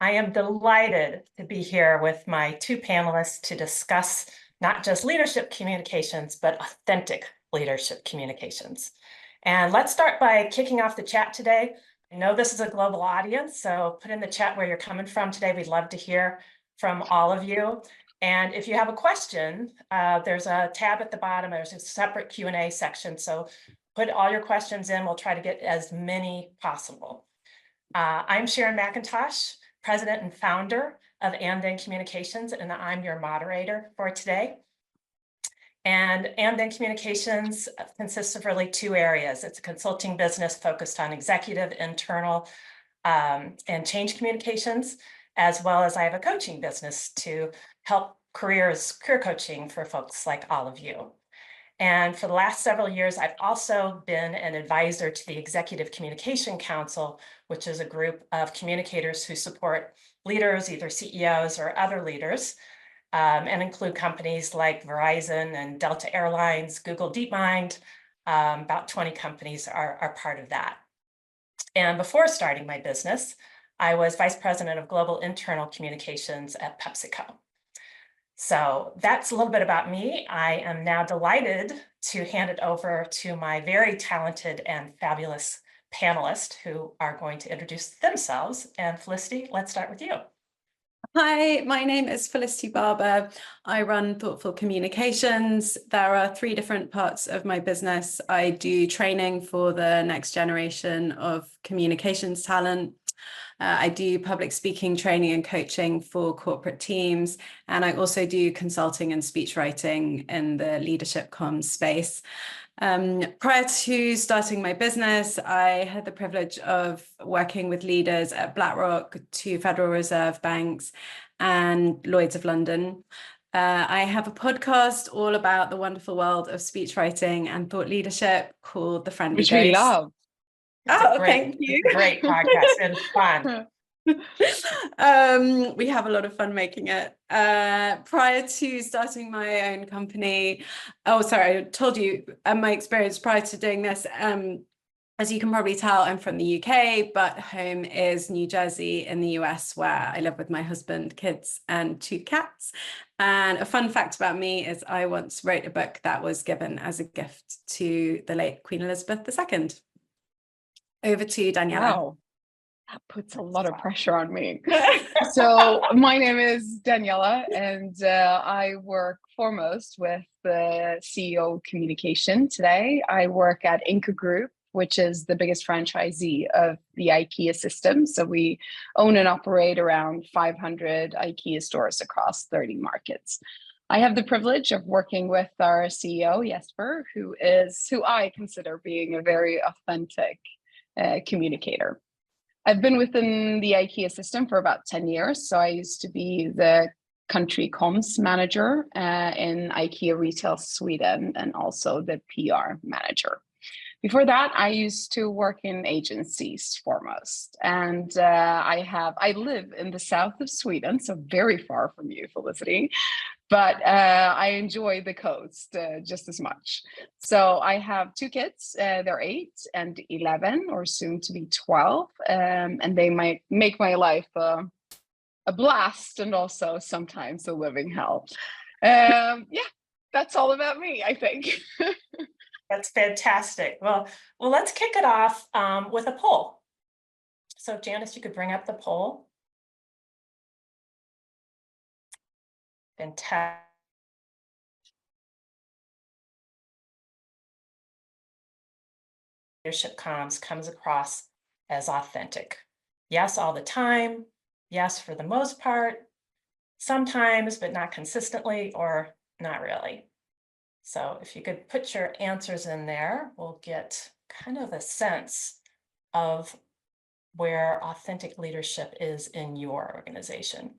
I am delighted to be here with my two panelists to discuss not just leadership communications, but authentic leadership communications. And let's start by kicking off the chat today. I know this is a global audience, so put in the chat where you're coming from today. We'd love to hear from all of you. And if you have a question, there's a tab at the bottom. There's a separate Q&A section. So put all your questions in. We'll try to get as many possible. I'm Sharon McIntosh, president and founder of And Then Communications, and I'm your moderator for today. And Then Communications consists of really two areas. It's a consulting business focused on executive, internal, and change communications, as well as I have a coaching business to help career coaching for folks like all of you. And for the last several years, I've also been an advisor to the Executive Communication Council, which is a group of communicators who support leaders, either CEOs or other leaders, and include companies like Verizon and Delta Airlines, Google DeepMind. About 20 companies are part of that. And before starting my business, I was vice president of global internal communications at PepsiCo. So that's a little bit about me. I am now delighted to hand it over to my very talented and fabulous panelists who are going to introduce themselves. And Felicity, let's start with you. Hi, my name is Felicity Barber. I run Thoughtful Communications. There are 3 different parts of my business. I do training for the next generation of communications talent. I do public speaking training and coaching for corporate teams. And I also do consulting and speech writing in the leadership comms space. Prior to starting my business, I had the privilege of working with leaders at BlackRock, 2 Federal Reserve banks, and Lloyd's of London. I have a podcast all about the wonderful world of speech writing and thought leadership called The Friendly Ghost. Which we love. Thank you. Great podcast and fun. We have a lot of fun making it. Prior to starting my own company, I told you my experience prior to doing this. As you can probably tell, I'm from the UK, but home is New Jersey in the US, where I live with my husband, kids, and 2 cats. And a fun fact about me is I once wrote a book that was given as a gift to the late Queen Elizabeth II. Over to Daniela. Wow, that puts a lot of pressure on me. So my name is Daniela, and I work foremost with the CEO of communication today. I work at Inca Group, which is the biggest franchisee of the IKEA system. So we own and operate around 500 IKEA stores across 30 markets. I have the privilege of working with our CEO, Jesper, who I consider being a very authentic communicator. I've been within the IKEA system for about 10 years. So I used to be the country comms manager in IKEA Retail Sweden and also the PR manager. Before that, I used to work in agencies foremost. And I live in the south of Sweden, so very far from you, Felicity. But I enjoy the coast just as much. So I have 2 kids, they're 8 and 11, or soon to be 12. And they might make my life a blast and also sometimes a living hell. Yeah, that's all about me, I think. That's fantastic. Well, let's kick it off with a poll. So Janice, you could bring up the poll. Fantastic. Leadership comms comes across as authentic. Yes, all the time. Yes, for the most part. Sometimes, but not consistently, or not really. So if you could put your answers in there, we'll get kind of a sense of where authentic leadership is in your organization.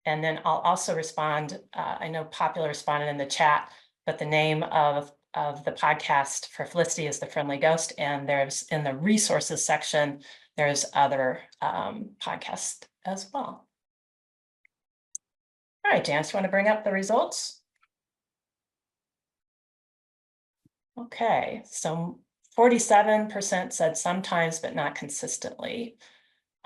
And then I'll also respond. I know Popular responded in the chat, but the name of the podcast for Felicity is The Friendly Ghost. And there's, in the resources section, there's other podcasts as well. All right, Janice, you want to bring up the results? Okay, so 47% said sometimes, but not consistently.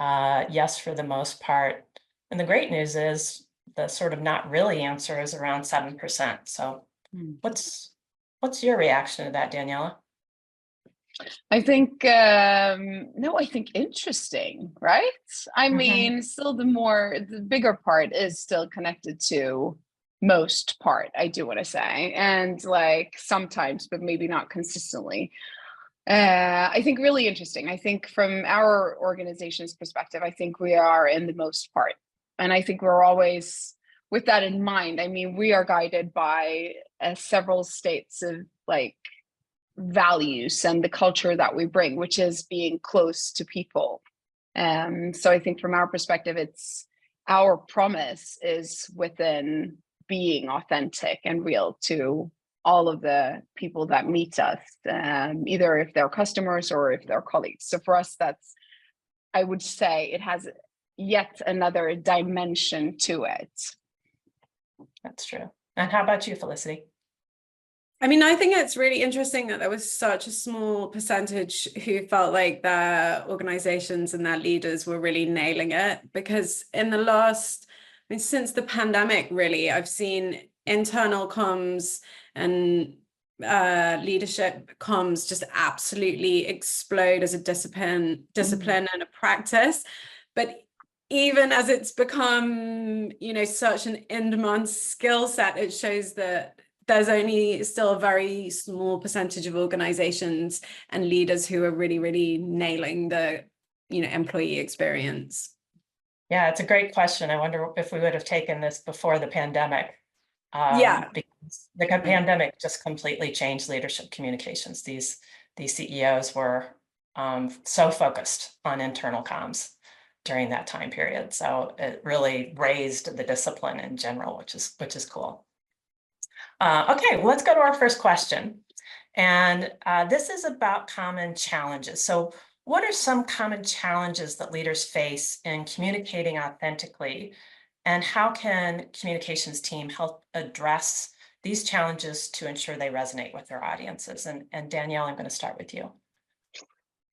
yes for the most part. And the great news is the sort of not really answer is around 7%. So what's your reaction to that, Daniela? I think, no, I think interesting, right? I mean, still the bigger part is still connected to most part, I do want to say, and like sometimes, but maybe not consistently. I think really interesting. I think from our organization's perspective, I think we are in the most part. And I think we're always with that in mind. I mean, we are guided by several states of like values and the culture that we bring, which is being close to people. So I think from our perspective, it's our promise is within being authentic and real to all of the people that meet us, either if they're customers or if they're colleagues. So for us, that's, I would say it has yet another dimension to it. That's true. And how about you, Felicity? I mean, I think it's really interesting that there was such a small percentage who felt like their organizations and their leaders were really nailing it, because in the last, I mean, since the pandemic, really, I've seen internal comms and leadership comms just absolutely explode as a discipline and a practice. But even as it's become, you know, such an in-demand skill set, it shows that there's only still a very small percentage of organizations and leaders who are really, really nailing the, you know, employee experience. Yeah, it's a great question. I wonder if we would have taken this before the pandemic. Because the pandemic just completely changed leadership communications. These CEOs were so focused on internal comms during that time period. So it really raised the discipline in general, which is cool. Okay, well, let's go to our first question. And this is about common challenges. So what are some common challenges that leaders face in communicating authentically? And how can communications team help address these challenges to ensure they resonate with their audiences? And Danielle, I'm going to start with you.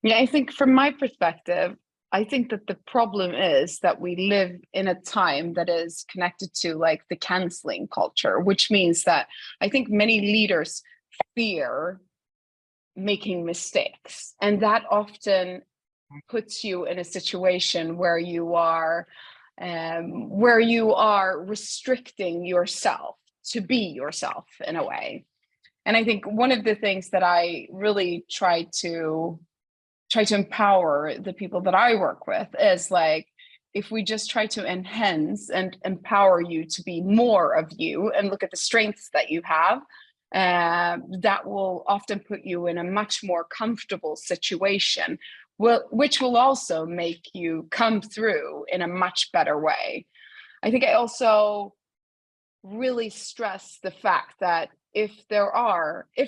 Yeah, I think from my perspective, I think that the problem is that we live in a time that is connected to like the canceling culture, which means that I think many leaders fear making mistakes. And that often puts you in a situation where you are restricting yourself to be yourself in a way. And I think one of the things that I really try to empower the people that I work with is like, if we just try to enhance and empower you to be more of you and look at the strengths that you have, that will often put you in a much more comfortable situation, which will also make you come through in a much better way. I think I also really stress the fact that if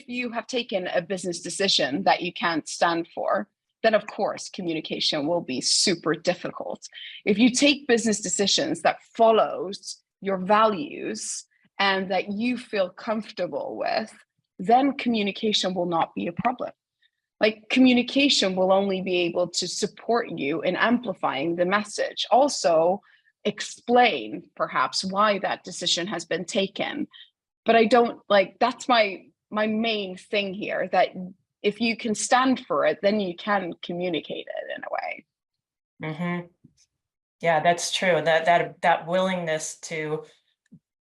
you have taken a business decision that you can't stand for, then of course communication will be super difficult. If you take business decisions that follows your values and that you feel comfortable with, then communication will not be a problem. Like communication will only be able to support you in amplifying the message. Also explain perhaps why that decision has been taken. But I don't like, that's my main thing here, that if you can stand for it, then you can communicate it in a way. Mm-hmm. Yeah, that's true. That willingness to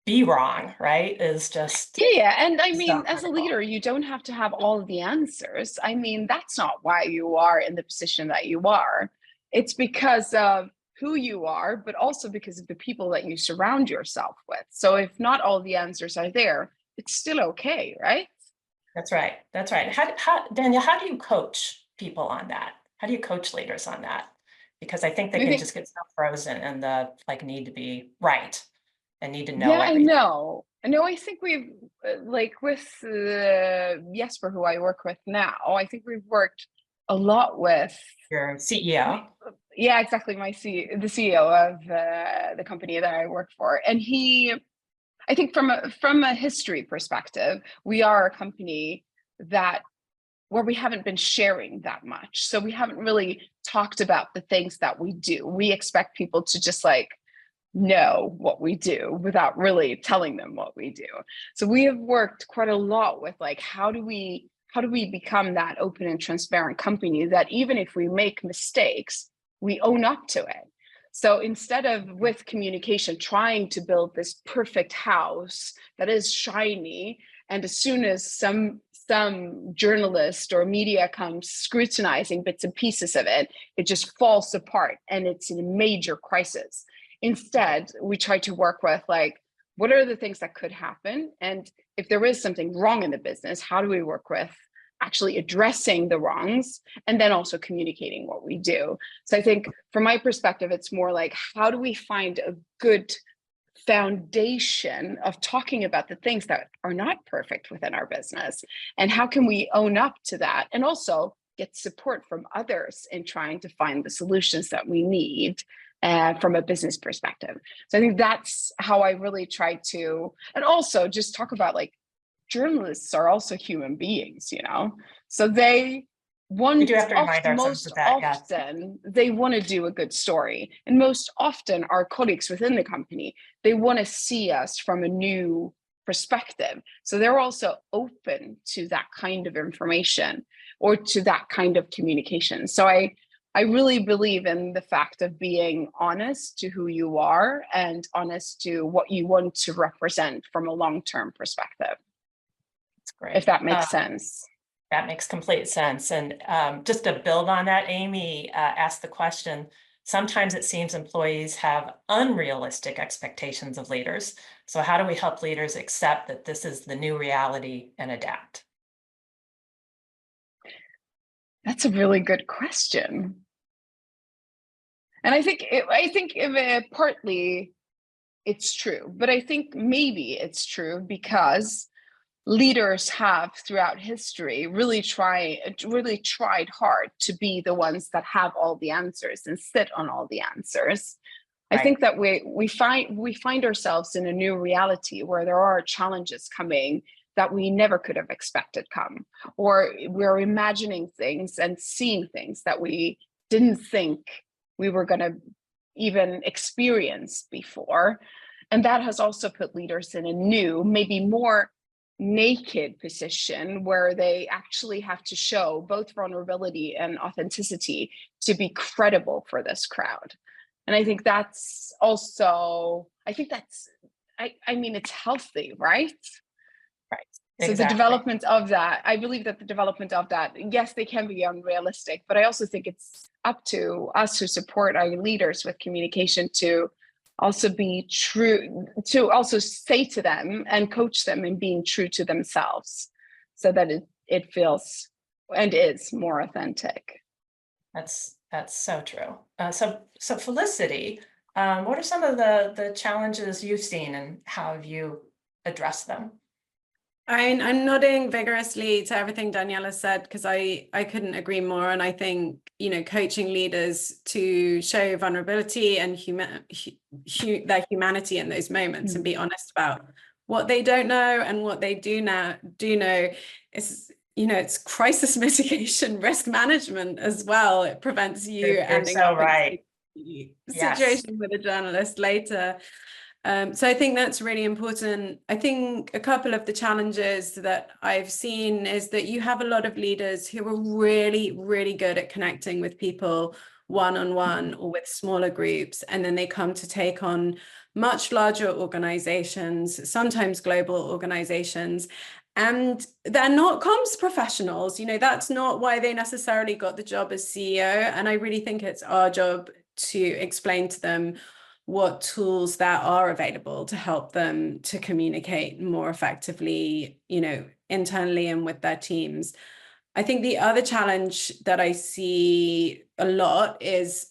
be wrong, right, is just yeah. And I mean, as a leader, you don't have to have all of the answers. I mean, that's not why you are in the position that you are. It's because of who you are, but also because of the people that you surround yourself with. So if not all the answers are there, it's still okay, right? That's right. That's right. Daniel, how do you coach people on that? How do you coach leaders on that? Because I think they can just get so frozen in the like need to be right and need to know everything. I know. I think we've like with Jesper, who I work with now, I think we've worked a lot with your CEO. Yeah, exactly. The CEO of the company that I work for, and I think from a history perspective, we are a company where we haven't been sharing that much. So we haven't really talked about the things that we do. We expect people to just like know what we do without really telling them what we do. So we have worked quite a lot with like, how do we become that open and transparent company that even if we make mistakes, we own up to it. So instead of with communication trying to build this perfect house that is shiny, and as soon as some journalist or media comes scrutinizing bits and pieces of it, it just falls apart and it's in a major crisis. Instead, we try to work with like, what are the things that could happen? And if there is something wrong in the business, how do we work with actually addressing the wrongs and then also communicating what we do? So I think from my perspective, it's more like, how do we find a good foundation of talking about the things that are not perfect within our business? And how can we own up to that? And also get support from others in trying to find the solutions that we need from a business perspective. So I think that's how I really try to, and also just talk about like, journalists are also human beings, you know? So they want, we do have to remind ourselves most of that, often, they want to do a good story. And most often our colleagues within the company, they want to see us from a new perspective. So they're also open to that kind of information or to that kind of communication. So I really believe in the fact of being honest to who you are and honest to what you want to represent from a long-term perspective. That's great. If that makes sense. That makes complete sense. And just to build on that, Amy asked the question, sometimes it seems employees have unrealistic expectations of leaders. So how do we help leaders accept that this is the new reality and adapt? That's a really good question. And I think partly it's true, but I think maybe it's true because leaders have throughout history really tried hard to be the ones that have all the answers and sit on all the answers. Right. I think that we find ourselves in a new reality where there are challenges coming that we never could have expected come, or we're imagining things and seeing things that we didn't think we were going to even experience before. And that has also put leaders in a new, maybe more naked position where they actually have to show both vulnerability and authenticity to be credible for this crowd. And I think that's also, I mean, it's healthy, right? Right. So exactly. The development of that, I believe that the development of that, yes, they can be unrealistic, but I also think it's up to us who support our leaders with communication to also be true, to also say to them and coach them in being true to themselves so that it feels and is more authentic. That's so true. So Felicity, what are some of the challenges you've seen and how have you addressed them? I'm nodding vigorously to everything Daniela said because I couldn't agree more. And I think, you know, coaching leaders to show vulnerability and their humanity in those moments and be honest about what they don't know and what they do know is, you know, it's crisis mitigation, risk management as well. It prevents you ending up in a situation with a journalist later. So I think that's really important. I think a couple of the challenges that I've seen is that you have a lot of leaders who are really, really good at connecting with people one-on-one or with smaller groups, and then they come to take on much larger organizations, sometimes global organizations, and they're not comms professionals. You know, that's not why they necessarily got the job as CEO. And I really think it's our job to explain to them what tools that are available to help them to communicate more effectively, you know, internally and with their teams. I think the other challenge that I see a lot is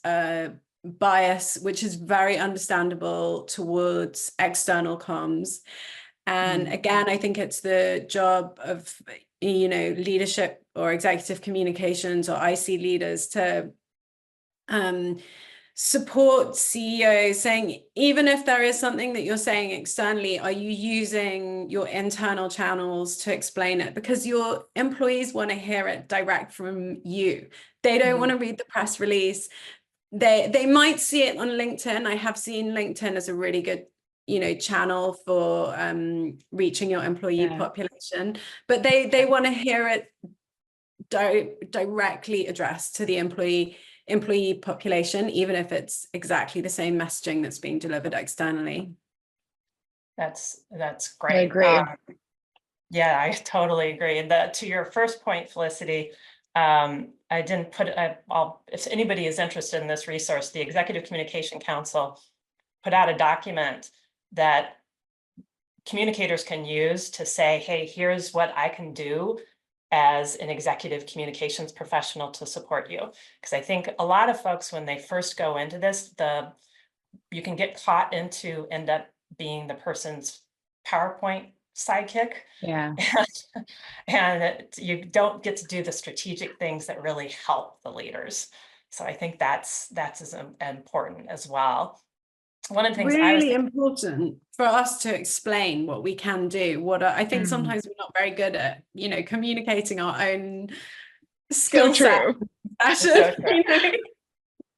bias, which is very understandable towards external comms. And again, I think it's the job of, you know, leadership or executive communications or IC leaders to support CEOs, saying, even if there is something that you're saying externally, are you using your internal channels to explain it? Because your employees want to hear it direct from you. They don't want to read the press release. They might see it on LinkedIn. I have seen LinkedIn as a really good, channel for reaching your employee population, but they want to hear it directly addressed to the employee population, even if it's exactly the same messaging that's being delivered externally. That's great. I agree. Yeah, I totally agree. And to your first point, Felicity, I didn't put if anybody is interested in this resource, the Executive Communication Council put out a document that communicators can use to say, hey, here's what I can do as an executive communications professional to support you. Because I think a lot of folks, when they first go into this, you can get caught into end up being the person's PowerPoint sidekick. Yeah. And you don't get to do the strategic things that really help the leaders. So I think that's as important as well. One of the things really important for us to explain what we can do. I think sometimes we're not very good at, communicating our own skill set. So true.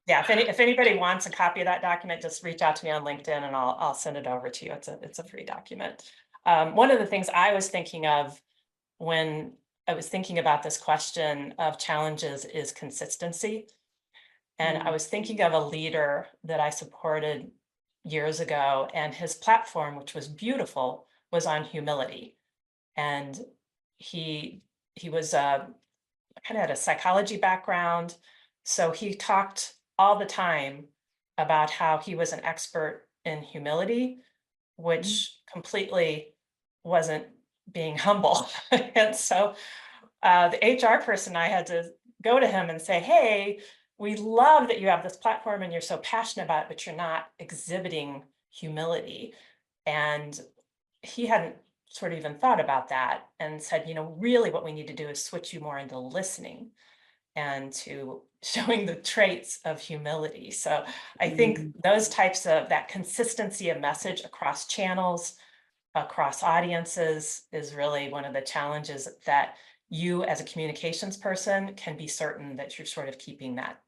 Yeah, if anybody wants a copy of that document, just reach out to me on LinkedIn and I'll send it over to you. It's a free document. One of the things I was thinking of when I was thinking about this question of challenges is consistency. And I was thinking of a leader that I supported years ago, and his platform, which was beautiful, was on humility. And he was kind of had a psychology background. So he talked all the time about how he was an expert in humility, which completely wasn't being humble. And so the HR person, I had to go to him and say, hey, we love that you have this platform and you're so passionate about it, but you're not exhibiting humility. And he hadn't sort of even thought about that and said, really what we need to do is switch you more into listening and to showing the traits of humility. So I think those types of that consistency of message across channels, across audiences is really one of the challenges that you as a communications person can be certain that you're sort of keeping that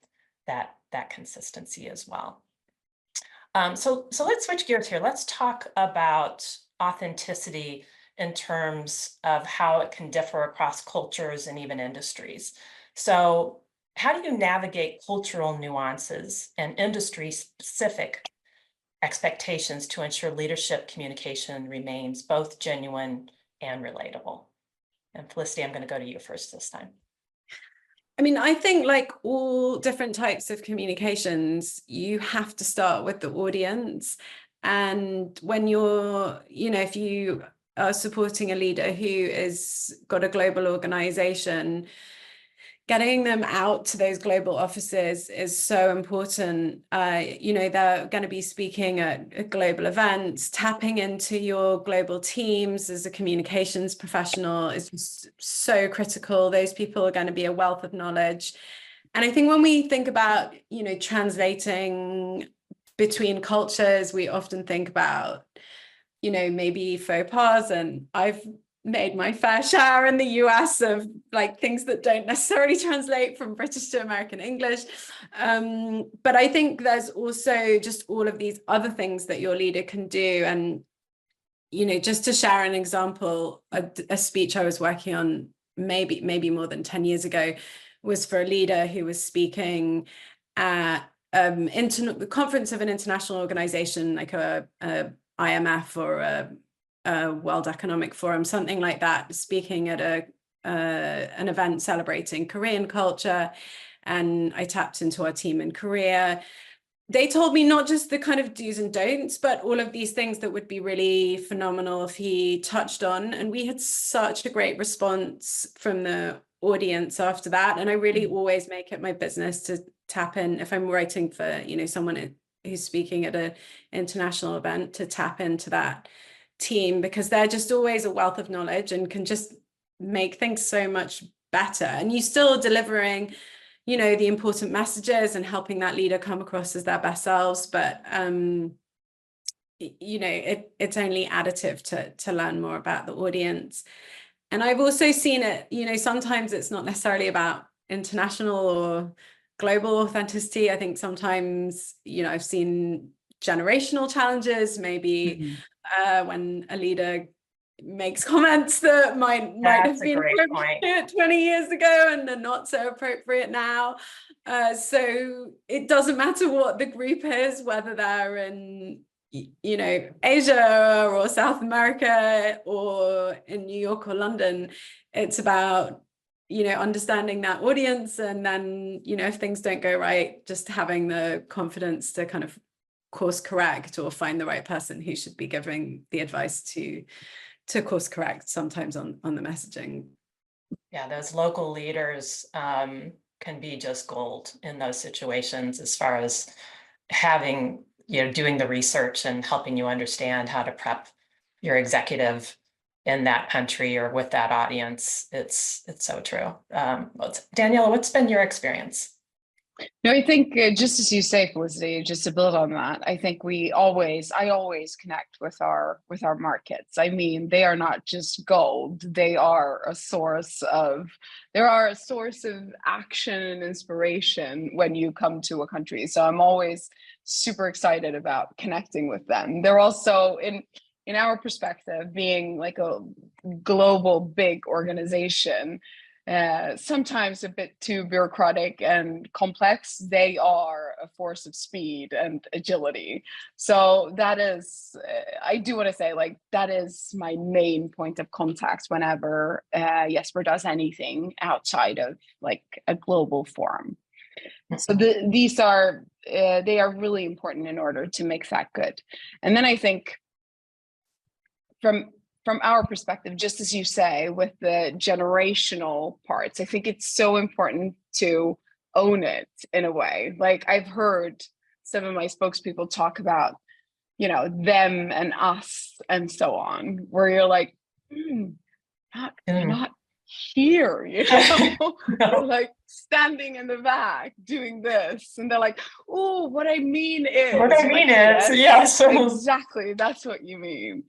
consistency as well. So let's switch gears here. Let's talk about authenticity in terms of how it can differ across cultures and even industries. So how do you navigate cultural nuances and industry-specific expectations to ensure leadership communication remains both genuine and relatable? And Felicity, I'm going to go to you first this time. I mean, I think like all different types of communications, you have to start with the audience. And when you're, if you are supporting a leader who is got a global organization, getting them out to those global offices is so important. They're going to be speaking at global events. Tapping into your global teams as a communications professional is just so critical. Those people are going to be a wealth of knowledge. And I think when we think about, translating between cultures, we often think about, maybe faux pas. And I've made my fair share in the US of like things that don't necessarily translate from British to American English. But I think there's also just all of these other things that your leader can do. And, just to share an example, a speech I was working on maybe more than 10 years ago was for a leader who was speaking at the conference of an international organization, like a IMF or a World Economic Forum, something like that, speaking at an event celebrating Korean culture. And I tapped into our team in Korea. They told me not just the kind of do's and don'ts, but all of these things that would be really phenomenal if he touched on. And we had such a great response from the audience after that. And I really always make it my business to tap in if I'm writing for, someone who's speaking at an international event, to tap into that team, because they're just always a wealth of knowledge and can just make things so much better. And you still delivering, you know, the important messages and helping that leader come across as their best selves. But you know, it's only additive to learn more about the audience. And I've also seen it, you know, sometimes it's not necessarily about international or global authenticity. I think sometimes, you know, I've seen generational challenges, maybe when a leader makes comments that might have been appropriate 20 years ago and are not so appropriate now. So it doesn't matter what the group is, whether they're in, you know, Asia or South America or in New York or London. It's about, you know, understanding that audience, and then, you know, if things don't go right, just having the confidence to kind of course correct or find the right person who should be giving the advice to course correct sometimes on the messaging. Yeah, those local leaders can be just gold in those situations, as far as having, you know, doing the research and helping you understand how to prep your executive in that country or with that audience. It's so true. Daniela, what's been your experience? No, I think just as you say, Felicity, just to build on that, I think I always connect with our markets. I mean, they are not just gold; they are a source of action and inspiration when you come to a country. So I'm always super excited about connecting with them. They're also in our perspective, being like a global big organization, sometimes a bit too bureaucratic and complex, they are a force of speed and agility. So that is, I do want to say, like, that is my main point of contact whenever Jesper does anything outside of like a global forum. So these are, they are really important in order to make that good. And then I think from our perspective, just as you say, with the generational parts, I think it's so important to own it in a way. Like, I've heard some of my spokespeople talk about, you know, them and us and so on, where you're like, not here, you know. You're like standing in the back doing this, and they're like, oh, what I mean is, yes, exactly, that's what you mean.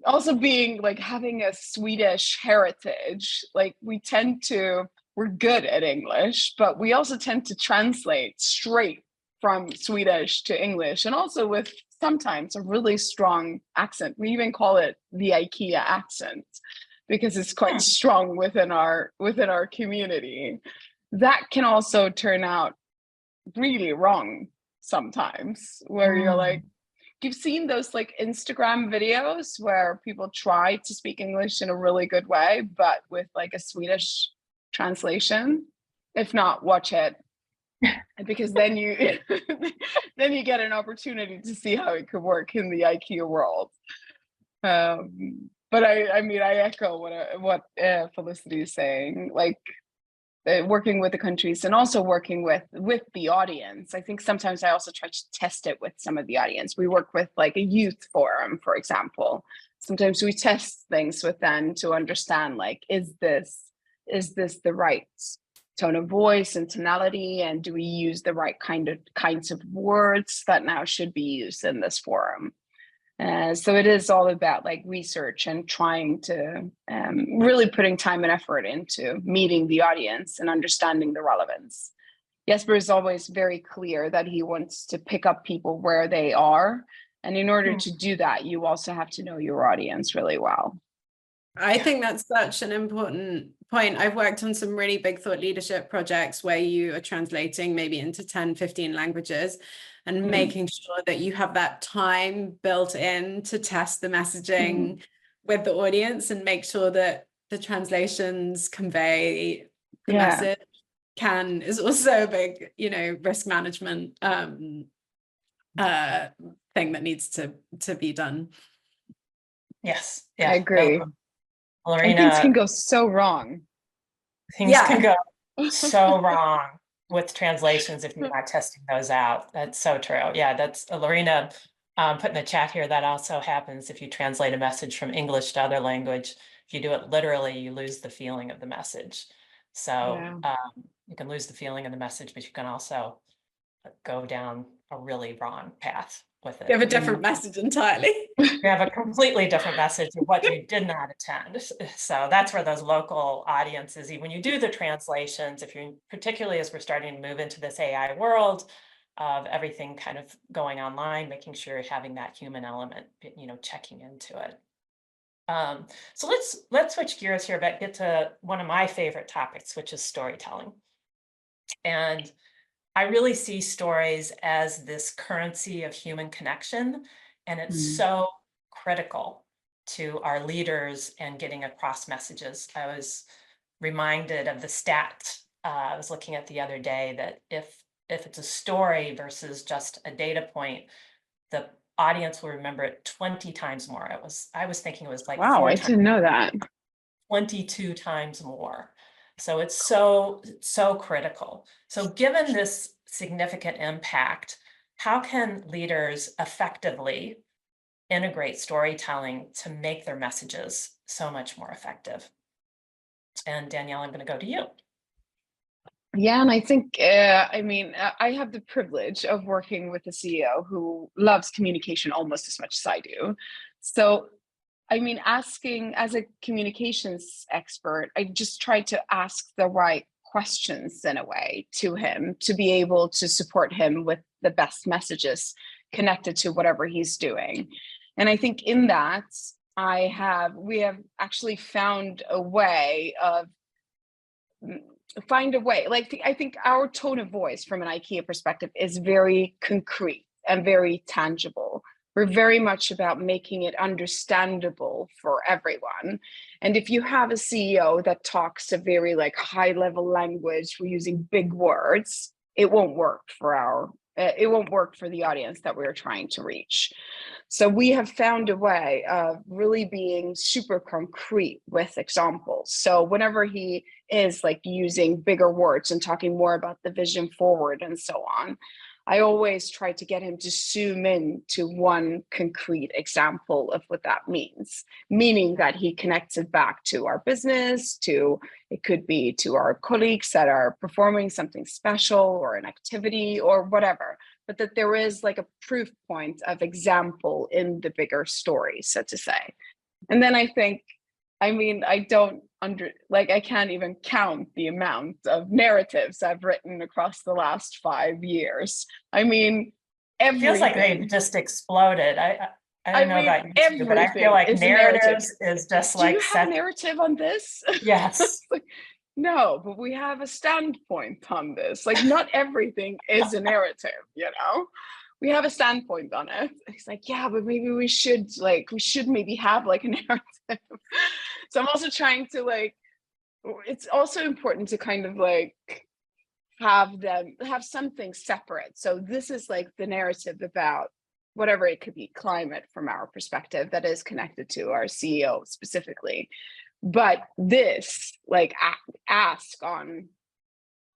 Also being like, having a Swedish heritage, like we're good at English, but we also tend to translate straight from Swedish to English, and also with sometimes a really strong accent. We even call it the IKEA accent, because it's quite strong within our community. That can also turn out really wrong sometimes, where you're like, you've seen those like Instagram videos where people try to speak English in a really good way, but with like a Swedish translation. If not, watch it, because then you get an opportunity to see how it could work in the IKEA world. But I mean, I echo what Felicity is saying, like working with the countries and also working with the audience. I think sometimes I also try to test it with some of the audience. We work with like a youth forum, for example. Sometimes we test things with them to understand, like, is this the right tone of voice and tonality, and do we use the right kinds of words that now should be used in this forum? So it is all about like research and trying to really putting time and effort into meeting the audience and understanding the relevance. Jesper is always very clear that he wants to pick up people where they are. And in order to do that, you also have to know your audience really well. I think that's such an important point. I've worked on some really big thought leadership projects where you are translating maybe into 10, 15 languages and making sure that you have that time built in to test the messaging with the audience and make sure that the translations convey the message is also a big, you know, risk management thing that needs to be done. Yes. Yeah, I agree. Lorena, and things can go so wrong. Things can go so wrong with translations if you're not testing those out. That's so true. Yeah, that's Lorena put in the chat here. That also happens if you translate a message from English to other language. If you do it literally, you lose the feeling of the message. So You can lose the feeling in the message, but you can also go down a really wrong path with it. You have a different message entirely. You have a completely different message of what you did not attend. So that's where those local audiences, when you do the translations, if you're particularly as we're starting to move into this AI world of everything kind of going online, making sure you're having that human element, checking into it. So let's switch gears here, but get to one of my favorite topics, which is storytelling. And I really see stories as this currency of human connection, and it's so critical to our leaders and getting across messages. I was reminded of the stat I was looking at the other day that if it's a story versus just a data point, the audience will remember it 20 times more. I was thinking it was like wow, I didn't know that. 22 times more. So it's so critical. So given this significant impact, how can leaders effectively integrate storytelling to make their messages so much more effective? And Danielle, I'm going to go to you. Yeah, and I think, I have the privilege of working with a CEO who loves communication almost as much as I do. So, asking as a communications expert, I just try to ask the right questions in a way to him to be able to support him with the best messages connected to whatever he's doing. And I think in that, we have actually found a way of I think our tone of voice from an IKEA perspective is very concrete and very tangible. We're very much about making it understandable for everyone. And if you have a CEO that talks a very high level language, we're using big words, it won't work for the audience that we're trying to reach. So we have found a way of really being super concrete with examples. So whenever he is using bigger words and talking more about the vision forward and so on, I always try to get him to zoom in to one concrete example of what that means, meaning that he connects it back to our business, it could be to our colleagues that are performing something special or an activity or whatever, but that there is a proof point of example in the bigger story, so to say. And then I think, I can't even count the amount of narratives I've written across the last 5 years. Everything. It feels like they've just exploded. I don't know about you too, but I feel like narratives is just Do you have a narrative on this? Yes. No, but we have a standpoint on this. Not everything is a narrative, we have a standpoint on it. It's yeah, but maybe we should maybe have a narrative. So I'm also trying to it's also important to kind of have something separate. So this is the narrative about whatever it could be, climate from our perspective that is connected to our CEO specifically. But this ask on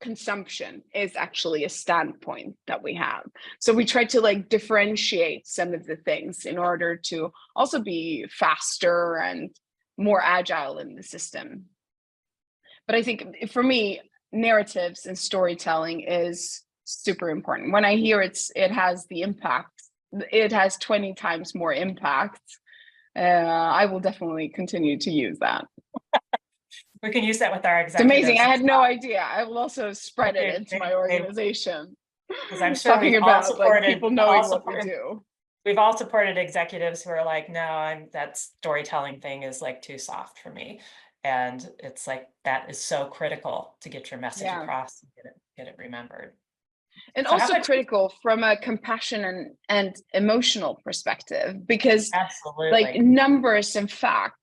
consumption is actually a standpoint that we have. So we try to differentiate some of the things in order to also be faster and more agile in the system. But I think for me, narratives and storytelling is super important. When I hear it has the impact, it has 20 times more impact, I will definitely continue to use that. We can use that with our executives. It's amazing. I had no idea. I will also spread it into my organization. Because I'm sure talking about people knowing what we do. We've all supported executives who are no, that storytelling thing is too soft for me. And it's that is so critical to get your message across and get it remembered. And so also critical from a compassion and emotional perspective, because absolutely numbers and facts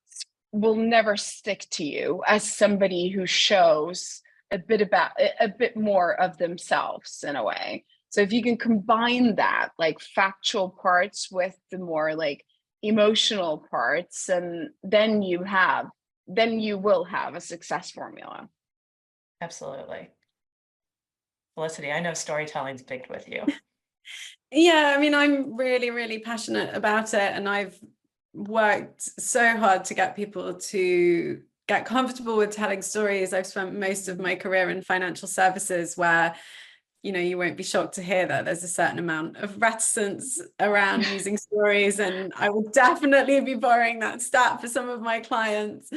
will never stick to you as somebody who shows a bit more of themselves in a way. So if you can combine that factual parts with the more emotional parts, and then you will have a success formula. Absolutely. Felicity, I know storytelling's big with you. Yeah, I'm really, really passionate about it, and I've worked so hard to get people to get comfortable with telling stories. I've spent most of my career in financial services where, you know, you won't be shocked to hear that there's a certain amount of reticence around using stories, and I will definitely be borrowing that stat for some of my clients.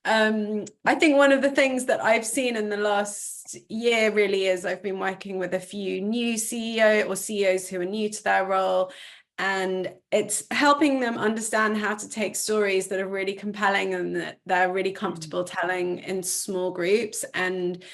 I think one of the things that I've seen in the last year really is I've been working with a few new CEOs who are new to their role, and it's helping them understand how to take stories that are really compelling and that they're really comfortable telling in small groups, and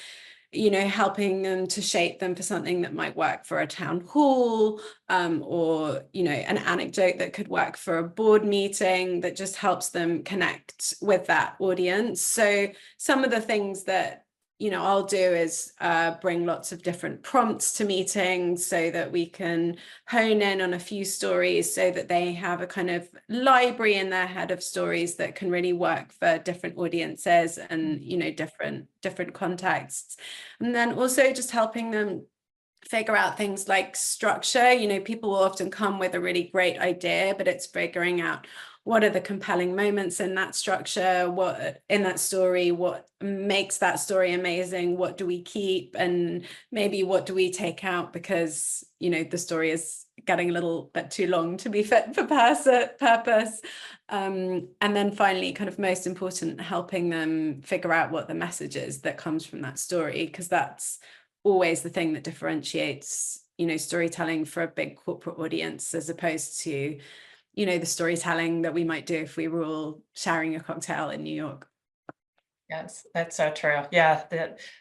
you know, helping them to shape them for something that might work for a town hall, or, you know, an anecdote that could work for a board meeting that just helps them connect with that audience. So some of the things that, you know, I'll do is bring lots of different prompts to meetings so that we can hone in on a few stories so that they have a kind of library in their head of stories that can really work for different audiences and, you know, different contexts. And then also just helping them figure out things like structure. You know, people will often come with a really great idea, but it's figuring out what are the compelling moments in that structure, what in that story, what makes that story amazing, what do we keep, and maybe what do we take out because, you know, the story is getting a little bit too long to be fit for purpose. And then finally, kind of most important, helping them figure out what the message is that comes from that story, because that's always the thing that differentiates, you know, storytelling for a big corporate audience as opposed to, you know, the storytelling that we might do if we were all sharing a cocktail in New York. Yes, that's so true. Yeah,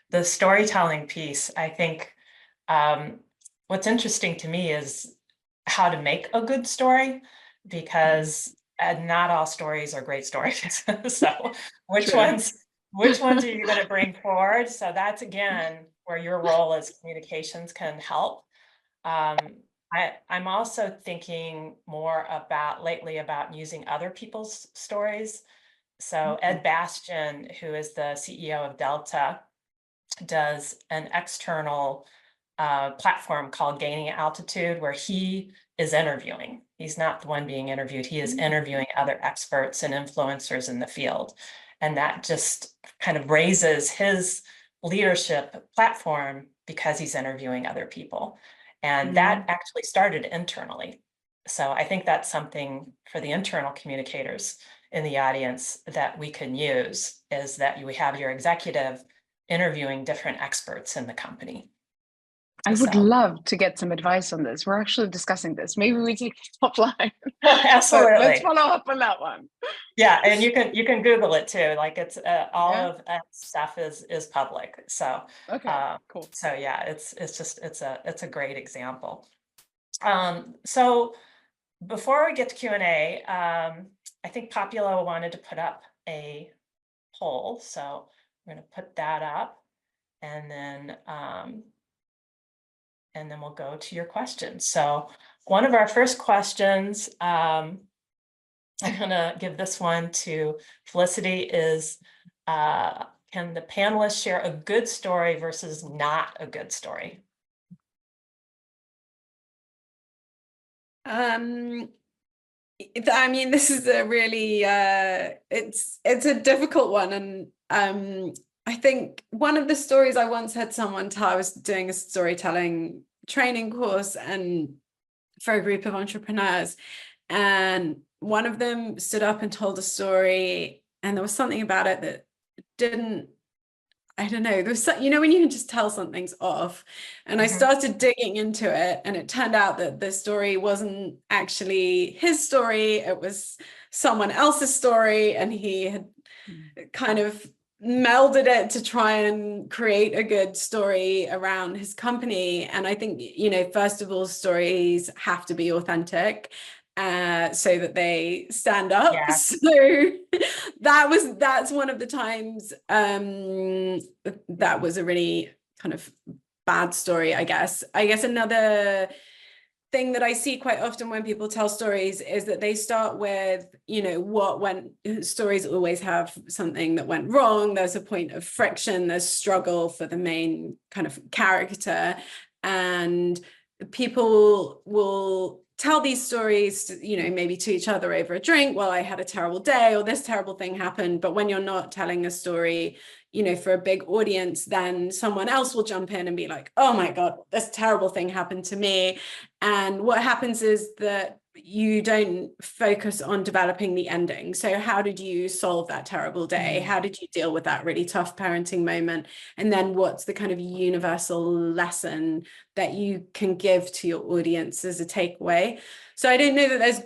the storytelling piece, I think what's interesting to me is how to make a good story, because not all stories are great stories. So which ones are you going to bring forward? So that's again where your role as communications can help. I'm also thinking more about lately about using other people's stories. So Ed Bastian, who is the CEO of Delta, does an external platform called Gaining Altitude, where he is interviewing. He's not the one being interviewed. He is interviewing other experts and influencers in the field. And that just kind of raises his leadership platform because he's interviewing other people. And that actually started internally. So I think that's something for the internal communicators in the audience that we can use, is that we have your executive interviewing different experts in the company. I would love to get some advice on this. We're actually discussing this. Maybe we take it offline. Absolutely. Let's follow up on that one. Yeah, and you can Google it too. Like it's all of that stuff is public. So okay, cool. So yeah, it's a great example. So before we get to Q&A, I think Populo wanted to put up a poll, so we're going to put that up, and then we'll go to your questions. So one of our first questions, I'm going to give this one to Felicity, is can the panelists share a good story versus not a good story? I mean, this is a really it's a difficult one, and I think one of the stories I once had someone tell, I was doing a storytelling training course and for a group of entrepreneurs, and one of them stood up and told a story, and there was something about it that didn't, I don't know, there was some, you know, when you can just tell something's off. And I started digging into it, and it turned out that the story wasn't actually his story, it was someone else's story, and he had kind of melded it to try and create a good story around his company. And I think, you know, first of all, stories have to be authentic so that they stand up. Yeah. So that's one of the times that was a really kind of bad story, I guess. Another thing that I see quite often when people tell stories is that they start with, you know, stories always have something that went wrong. There's a point of friction, there's struggle for the main kind of character, and people will tell these stories, maybe to each other over a drink. Well, I had a terrible day, or this terrible thing happened. But when you're not telling a story, for a big audience, then someone else will jump in and be like, oh my God, this terrible thing happened to me. And what happens is that you don't focus on developing the ending. So how did you solve that terrible day? How did you deal with that really tough parenting moment? And then what's the kind of universal lesson that you can give to your audience as a takeaway? So I don't know that there's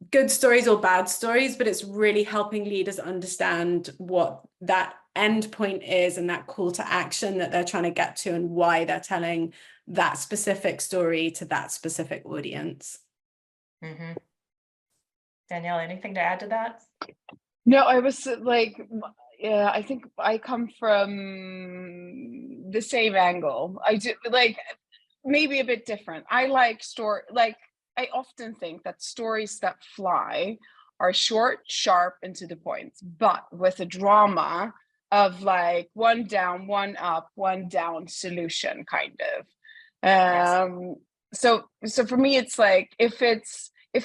good stories or bad stories, but it's really helping leaders understand what that end point is and that call to action that they're trying to get to, and why they're telling that specific story to that specific audience. Mm-hmm. Daniela, anything to add to that? No, I was like, yeah, I think I come from the same angle. I do, like, maybe a bit different. I like I often think that stories that fly are short, sharp, and to the point, but with a drama of like one down, one up, one down solution, kind of. So for me, it's like, if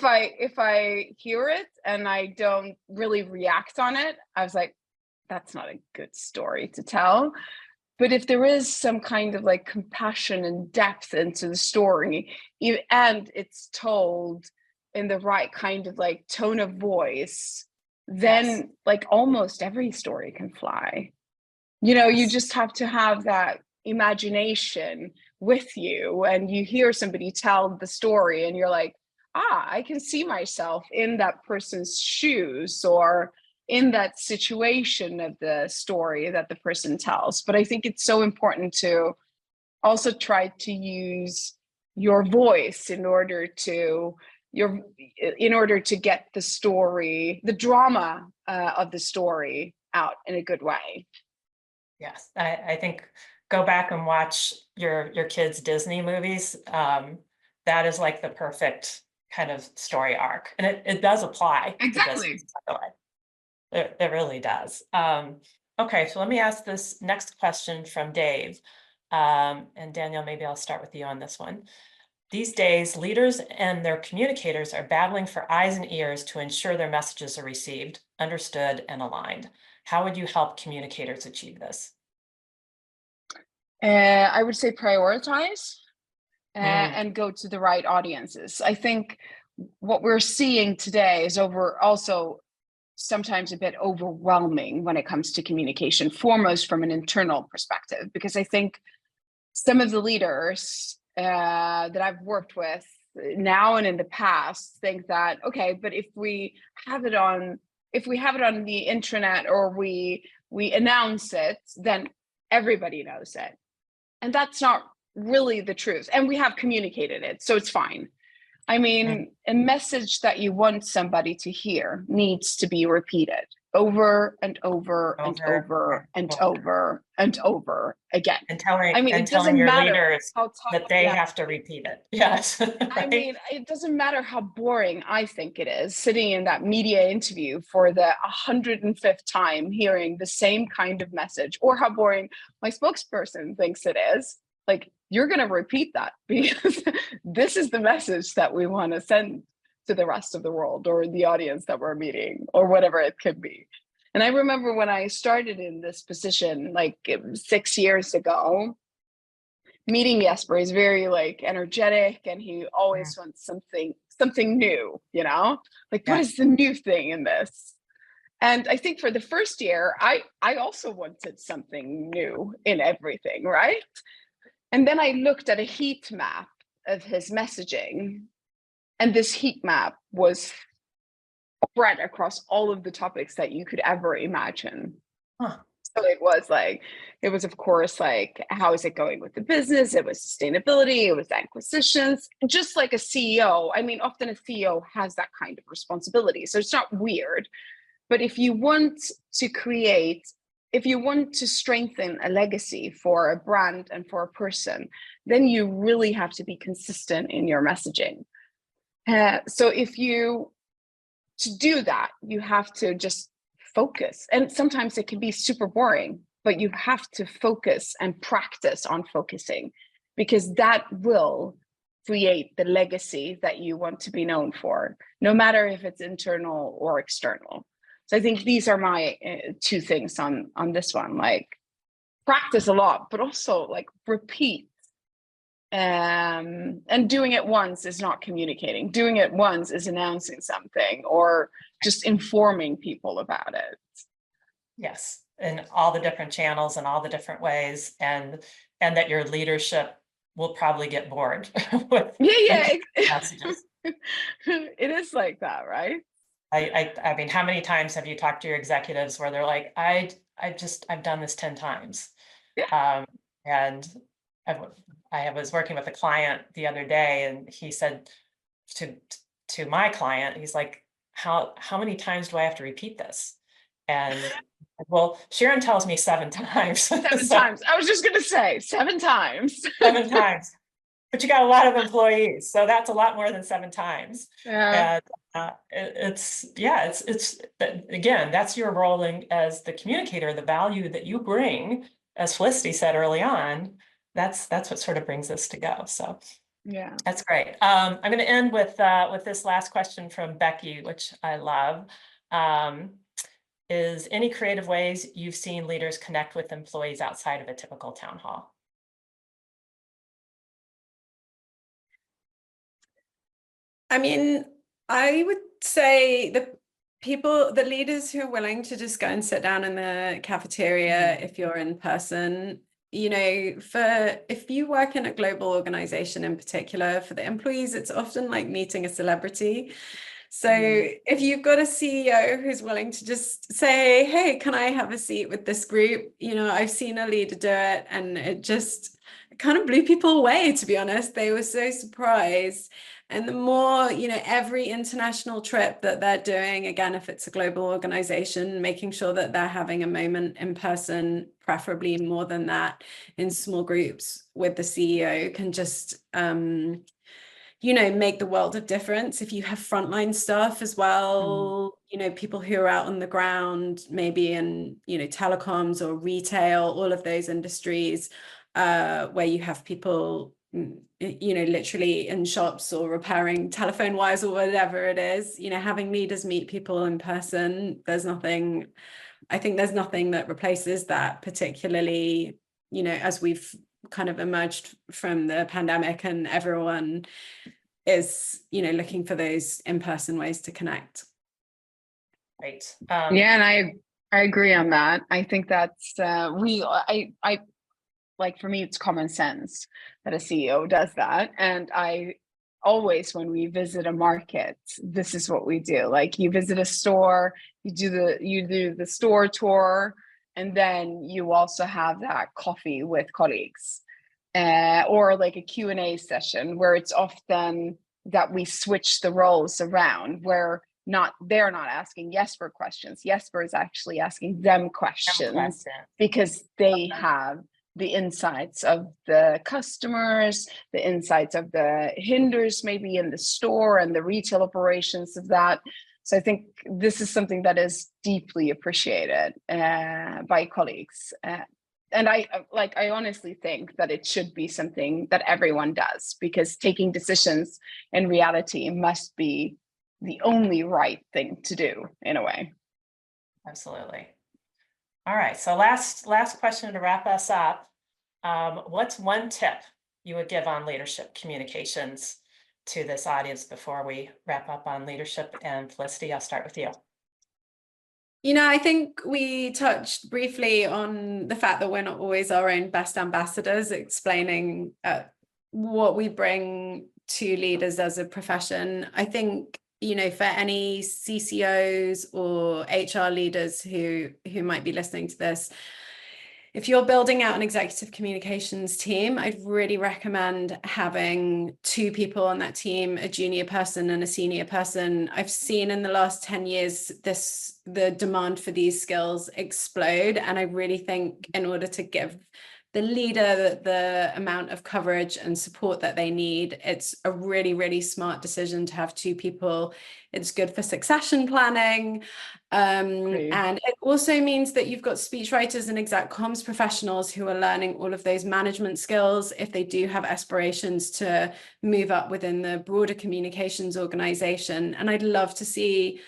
I hear it and I don't really react on it, I was like, that's not a good story to tell. But if there is some kind of like compassion and depth into the story, and it's told in the right kind of like tone of voice, then like almost every story can fly. You just have to have that imagination with you, and you hear somebody tell the story and you're like, I can see myself in that person's shoes, or in that situation of the story that the person tells. But I think it's so important to also try to use your voice in order to get the story, the drama of the story out in a good way. Yes, I think go back and watch your kids' Disney movies. That is like the perfect kind of story arc, and it does apply to business, by the way. It really does. Okay, so let me ask this next question from Dave. And Danielle, maybe I'll start with you on this one. These days, leaders and their communicators are battling for eyes and ears to ensure their messages are received, understood, and aligned. How would you help communicators achieve this? I would say prioritize and go to the right audiences. I think what we're seeing today is also sometimes a bit overwhelming when it comes to communication, foremost from an internal perspective, because I think some of the leaders that I've worked with now and in the past think that, okay, but if we have it on the intranet, or we announce it, then everybody knows it. And that's not really the truth. And we have communicated it, so it's fine. I mean, a message that you want somebody to hear needs to be repeated over and over and over and over and over again. And telling, I mean, and it doesn't telling your matter leaders how tough, that they have to repeat it. Yes. Right? I mean, it doesn't matter how boring I think it is sitting in that media interview for the 105th time hearing the same kind of message, or how boring my spokesperson thinks it is. Like, you're going to repeat that because this is the message that we want to send to the rest of the world, or the audience that we're meeting, or whatever it could be. And I remember when I started in this position, like 6 years ago, meeting Jesper is very like energetic, and he always wants something new, like, what is the new thing in this? And I think for the first year, I also wanted something new in everything, right? And then I looked at a heat map of his messaging, and this heat map was spread across all of the topics that you could ever imagine. So it was of course like, how is it going with the business? It was sustainability, it was acquisitions, just like a CEO. I mean, often a CEO has that kind of responsibility, so it's not weird. But if you want to strengthen a legacy for a brand and for a person, then you really have to be consistent in your messaging. So to do that, you have to just focus. And sometimes it can be super boring, but you have to focus and practice on focusing, because that will create the legacy that you want to be known for, no matter if it's internal or external. So I think these are my two things on this one, like practice a lot, but also like repeat. And doing it once is not communicating. Doing it once is announcing something or just informing people about it. Yes, in all the different channels and all the different ways, and that your leadership will probably get bored with messages. It is like that, right? I mean, how many times have you talked to your executives where they're like, I've done this 10 times. Yeah. And I was working with a client the other day, and he said to my client, he's like, how many times do I have to repeat this? And well, Sharon tells me 7 times. 7 times. I was just going to say 7 times. 7 times. But you got a lot of employees, so that's a lot more than 7 times. Yeah. And it's again, that's your role as the communicator, the value that you bring, as Felicity said early on. That's what sort of brings us to go. So yeah, that's great. I'm going to end with this last question from Becky, which I love. Is any creative ways you've seen leaders connect with employees outside of a typical town hall? I mean, I would say the leaders who are willing to just go and sit down in the cafeteria if you're in person, you know, if you work in a global organization in particular, for the employees, it's often like meeting a celebrity. So if you've got a CEO who's willing to just say, hey, can I have a seat with this group? You know, I've seen a leader do it, and it kind of blew people away, to be honest. They were so surprised. And the more, you know, every international trip that they're doing, again, if it's a global organization, making sure that they're having a moment in person, preferably more than that, in small groups with the CEO, can just, you know, make the world of difference. If you have frontline staff as well, you know, people who are out on the ground, maybe in, you know, telecoms or retail, all of those industries, where you have people, you know, literally in shops or repairing telephone wires or whatever it is, you know, having leaders meet people in person, I think there's nothing that replaces that, particularly, you know, as we've kind of emerged from the pandemic and everyone is, you know, looking for those in-person ways to connect. Right. Yeah, and I agree on that. I think that's I like, for me, it's common sense that a CEO does that. And I always, when we visit a market, this is what we do. Like, you visit a store, you do the store tour, and then you also have that coffee with colleagues, or like a Q&A session where it's often that we switch the roles around, where they're not asking Jesper questions. Jesper is actually asking them questions because they have the insights of the customers, the insights of the hinders maybe in the store and the retail operations of that. So I think this is something that is deeply appreciated by colleagues. And I honestly think that it should be something that everyone does, because taking decisions in reality must be the only right thing to do, in a way. Absolutely. All right. So last question to wrap us up. What's one tip you would give on leadership communications to this audience before we wrap up on leadership? And Felicity, I'll start with you. You know, I think we touched briefly on the fact that we're not always our own best ambassadors, explaining what we bring to leaders as a profession. I think, you know, for any CCOs or HR leaders who might be listening to this, if you're building out an executive communications team, I'd really recommend having 2 people on that team, a junior person and a senior person. I've seen in the last 10 years the demand for these skills explode. And I really think in order to give the leader the amount of coverage and support that they need. It's a really, really smart decision to have two people. It's good for succession planning. And it also means that you've got speechwriters and exec comms professionals who are learning all of those management skills if they do have aspirations to move up within the broader communications organization. And I'd love to see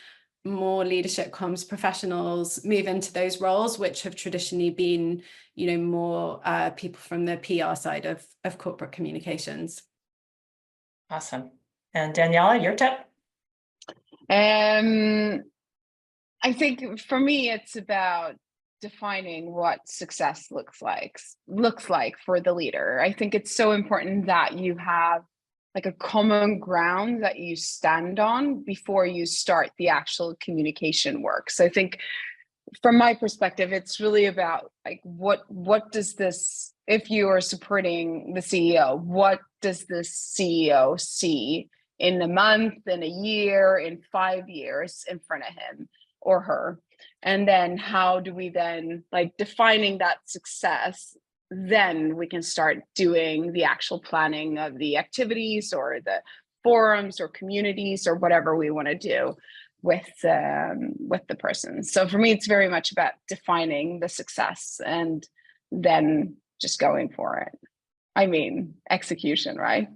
more leadership comms professionals move into those roles, which have traditionally been, more people from the PR side of corporate communications. Awesome. And Daniela, your tip? I think for me, it's about defining what success looks like for the leader. I think it's so important that you have like a common ground that you stand on before you start the actual communication work. So I think from my perspective, it's really about like, what does this, if you are supporting the CEO, what does this CEO see in a month, in a year, in 5 years in front of him or her? And then how do we then, like, defining that success, then we can start doing the actual planning of the activities or the forums or communities or whatever we want to do with the person. So for me, it's very much about defining the success and then just going for it. I mean, execution, right?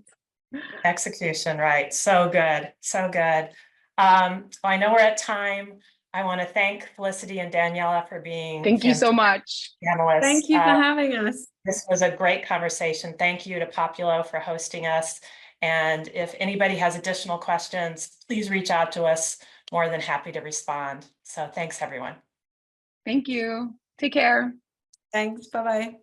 Execution, right. So good. So good. I know we're at time. I want to thank Felicity and Daniela for being Thank you so much. panelists. Thank you for having us. This was a great conversation. Thank you to Populo for hosting us. And if anybody has additional questions, please reach out to us. More than happy to respond. So thanks, everyone. Thank you. Take care. Thanks. Bye-bye.